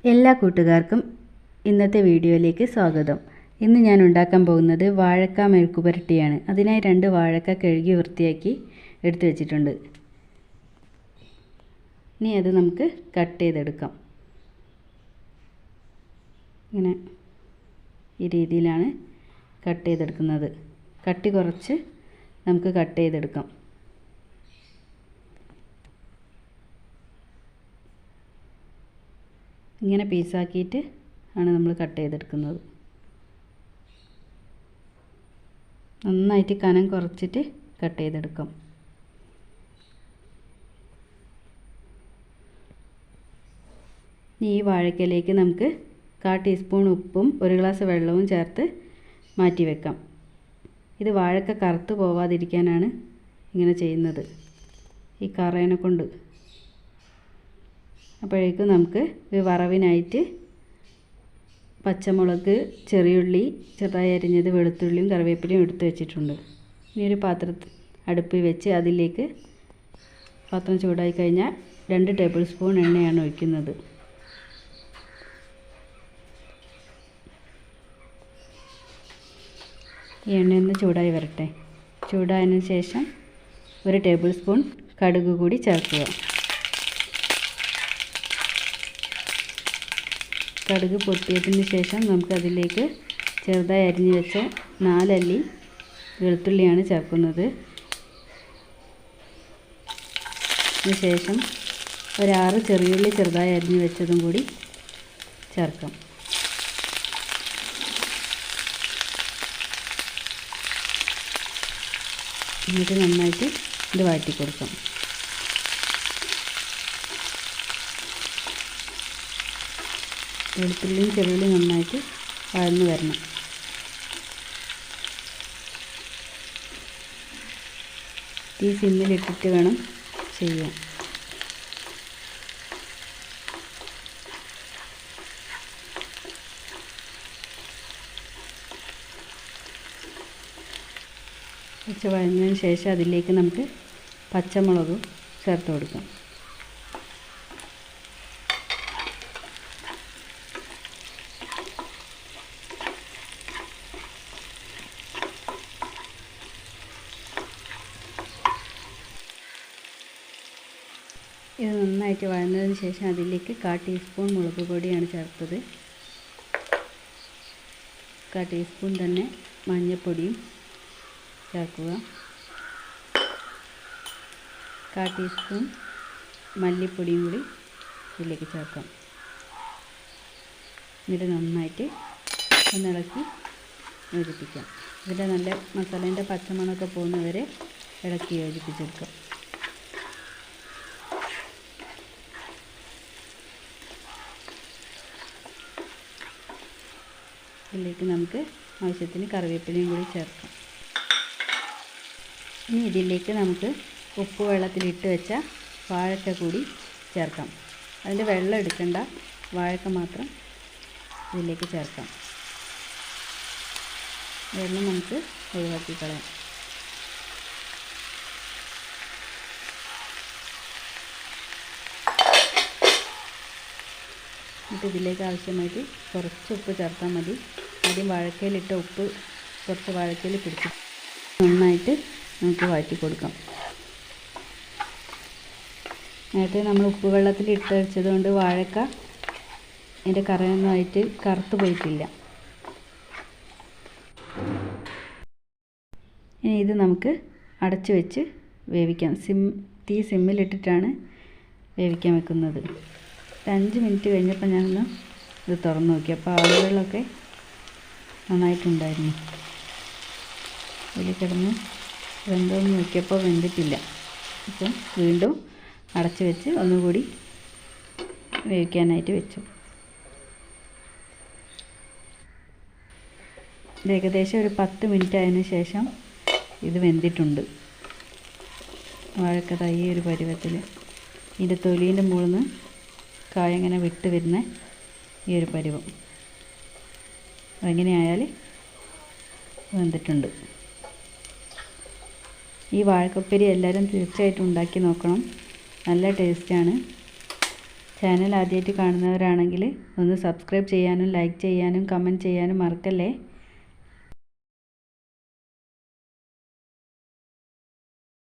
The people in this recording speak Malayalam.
എല്ലാ കൂട്ടുകാർക്കും ഇന്നത്തെ വീഡിയോയിലേക്ക് സ്വാഗതം. ഇന്ന് ഞാൻ ഉണ്ടാക്കാൻ പോകുന്നത് വാഴക്ക മെഴുക്കുപുരട്ടിയാണ്. അതിനായി 2 വാഴക്ക കഴുകി വൃത്തിയാക്കി എടുത്തു വെച്ചിട്ടുണ്ട്. ഇനി അത് നമുക്ക് കട്ട് ചെയ്തെടുക്കാം. ഇങ്ങനെ ഈ രീതിയിലാണ് കട്ട് ചെയ്തെടുക്കുന്നത്. കട്ടി കുറച്ച് നമുക്ക് കട്ട് ചെയ്തെടുക്കാം. ഇങ്ങനെ പീസാക്കിയിട്ട് ആണ് നമ്മൾ കട്ട് ചെയ്തെടുക്കുന്നത്. നന്നായിട്ട് കനം കുറച്ചിട്ട് കട്ട് ചെയ്തെടുക്കാം. ഈ വാഴക്കയിലേക്ക് നമുക്ക് 1/4 ടീസ്പൂൺ ഉപ്പും 1 ഗ്ലാസ് വെള്ളവും ചേർത്ത് മാറ്റി വെക്കാം. ഇത് വാഴക്ക കറുത്ത് പോവാതിരിക്കാനാണ് ഇങ്ങനെ ചെയ്യുന്നത്, ഈ കറേനെ കൊണ്ട്. അപ്പോഴേക്കും നമുക്ക് വറവിനായിട്ട് പച്ചമുളക്, ചെറിയുള്ളി ചെറുതായി അരിഞ്ഞത്, വെളുത്തുള്ളിയും കറിവേപ്പിലയും എടുത്ത് വെച്ചിട്ടുണ്ട്. ഇനി ഒരു അടുപ്പിൽ വെച്ച് അതിലേക്ക് പാത്രം ചൂടായി കഴിഞ്ഞാൽ 2 ടേബിൾ സ്പൂൺ എണ്ണയാണ് ഒഴിക്കുന്നത്. ഈ എണ്ണയൊന്ന് ചൂടായി വരട്ടെ. ചൂടായതിനു ശേഷം 1 ടേബിൾ സ്പൂൺ കടുക് കൂടി ചേർക്കുക. കടുക് പൊട്ടിയതിന് ശേഷം നമുക്കതിലേക്ക് ചെറുതായി അരിഞ്ഞു വെച്ച 4 അല്ലി വെളുത്തുള്ളിയാണ് ചേർക്കുന്നത്. അതിന് ശേഷം 6 ചെറിയുള്ളി ചെറുതായി അരിഞ്ഞു വെച്ചതും കൂടി ചേർക്കാം. എന്നിട്ട് നന്നായിട്ട് ഇത് വഴറ്റി കൊടുക്കാം. വെളുത്തുള്ളിയും ചെറിയുള്ളിയും നന്നായിട്ട് വഴന്ന് വരണം. തീ സിമ്മിലിട്ടിട്ട് വേണം ചെയ്യാൻ. കുറച്ച് വഴഞ്ഞതിന് ശേഷം അതിലേക്ക് നമുക്ക് പച്ചമുളകും ചേർത്ത് കൊടുക്കാം. ഇത് നന്നായിട്ട് വഴന്നതിന് ശേഷം അതിലേക്ക് 1/4 ടീസ്പൂൺ മുളക് പൊടിയാണ് ചേർത്തത്. 1/4 ടീസ്പൂൺ തന്നെ മഞ്ഞൾപ്പൊടിയും ചേർക്കുക. 1/4 ടീസ്പൂൺ മല്ലിപ്പൊടിയും കൂടി ഇതിലേക്ക് ചേർക്കാം. എന്നിട്ട് നന്നായിട്ട് ഒന്നിളക്കി യോജിപ്പിക്കാം. ഇതിൻ്റെ നല്ല മസാലേൻ്റെ പച്ചമണമൊക്കെ പോകുന്നവരെ ഇളക്കി യോജിപ്പിച്ചെടുക്കാം. ഇതിലേക്ക് നമുക്ക് ആവശ്യത്തിന് കറിവേപ്പിലയും കൂടി ചേർക്കാം. ഇനി ഇതിലേക്ക് നമുക്ക് ഉപ്പ് വെള്ളത്തിലിട്ട് വെച്ച വാഴക്ക കൂടി ചേർക്കാം. അതിൻ്റെ വെള്ളം എടുക്കണ്ട, വാഴക്ക മാത്രം ഇതിലേക്ക് ചേർക്കാം. വെള്ളം നമുക്ക് ഒഴിവാക്കി കളയാം. എന്നിട്ട് ഇതിലേക്ക് ആവശ്യമായിട്ട് കുറച്ച് ഉപ്പ് ചേർത്താൽ മതി. ആദ്യം വാഴക്കയിലിട്ട ഉപ്പ് കുറച്ച് വാഴക്കയിൽ പിടിച്ച് നന്നായിട്ട് നമുക്ക് വഴറ്റി കൊടുക്കാം. നേരത്തെ നമ്മൾ ഉപ്പ് വെള്ളത്തിൽ ഇട്ട് വെച്ചതുകൊണ്ട് വാഴക്ക അതിൻ്റെ കറയൊന്നുമായിട്ട് കറുത്ത് പോയിട്ടില്ല. ഇനി ഇത് നമുക്ക് അടച്ച് വെച്ച് വേവിക്കാം. തീ സിമ്മിലിട്ടിട്ടാണ് വേവിക്കാൻ വെക്കുന്നത്. 5 മിനിറ്റ് കഴിഞ്ഞപ്പോൾ ഞാനൊന്ന് ഇത് തുറന്ന് നോക്കി. അപ്പോൾ ആളുകളിലൊക്കെ നന്നായിട്ടുണ്ടായിരുന്നു. അതിൽ കിടന്ന് വെന്തോന്ന് നോക്കിയപ്പോൾ വെന്തിട്ടില്ല. അപ്പം വീണ്ടും അടച്ച് വെച്ച് ഒന്നുകൂടി വേവിക്കാനായിട്ട് വെച്ചു. ഇത് ഏകദേശം ഒരു 10 മിനിറ്റ് ആയതിനു ശേഷം ഇത് വെന്തിട്ടുണ്ട്. വാഴക്ക ഈ ഒരു പരുവത്തിൽ ഇതിൻ്റെ തൊലീൻ്റെ മുകളിൽ നിന്ന് കായ ഇങ്ങനെ വിട്ട് വരുന്ന ഈ ഒരു പരുവം എങ്ങനെയായാൽ വെന്തിട്ടുണ്ട്. ഈ വാഴക്കപ്പരി എല്ലാവരും തീർച്ചയായിട്ടും ഉണ്ടാക്കി നോക്കണം. നല്ല ടേസ്റ്റാണ്. ചാനൽ ആദ്യമായിട്ട് കാണുന്നവരാണെങ്കിൽ ഒന്ന് സബ്സ്ക്രൈബ് ചെയ്യാനും ലൈക്ക് ചെയ്യാനും കമൻറ്റ് ചെയ്യാനും മറക്കല്ലേ.